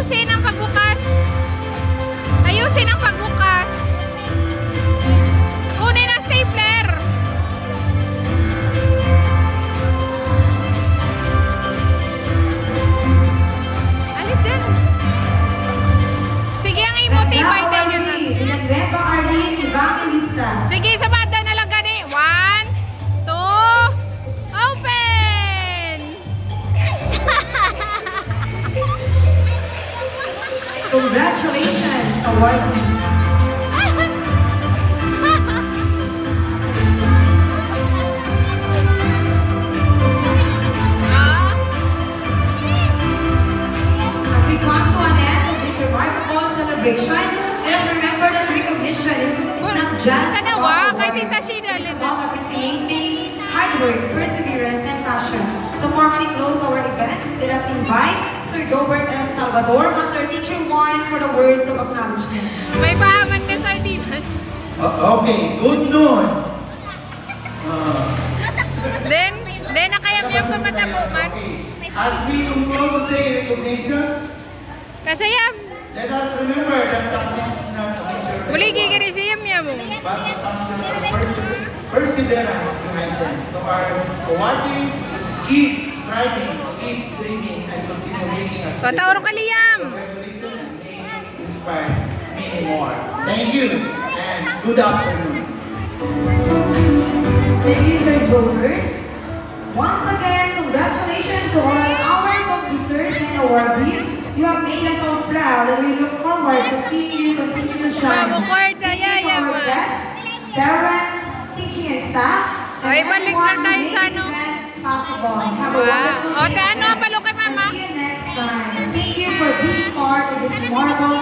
Ayusin ang pagbukas. Ayusin ang pagbukas. Kunin ang stapler. Alis din. Sige, ang imotibay tayo yun. Villanueva Arlene Evangelista. Sige, sabada na lang gani. 1, 2, open! Congratulations, awardees. As we come to an end of this remarkable celebration, let us remember that recognition is not just Kanawa, about kay awards. Tita Sheila. It's about appreciating hard work, perseverance, and passion. To formally close our event, let us invite Sir Jobert M. Salvador, Master Teacher 1, for the words of acknowledgement. May pahaman ka sardinas. Okay, good noon. Then nakayam-yam ka matabuman. Okay, as we conclude today recognitions, Kasayam. let us remember that success is not a measure by Uli awards, gigirisiyam mo. but the passion or perseverance behind them. To our awardees, keep striving, keep dreaming, and continue making us. Patauro kaliyam. Congratulations and may inspire many more. Thank you and good afternoon. Thank you, Sir Jobert. Once again, congratulations to all our competitors and awardees. You have made us all proud and we look forward to seeing you continue to shine. Mabukord na Thank you to yaya our ba? guests, parents, teaching and staff, Ay, and balik everyone na who tayo made sa this ano. event possible. Have a Wow. wonderful O, day te, ano, ahead. palo kay mama? And see you next time. Thank you for being part of this memorable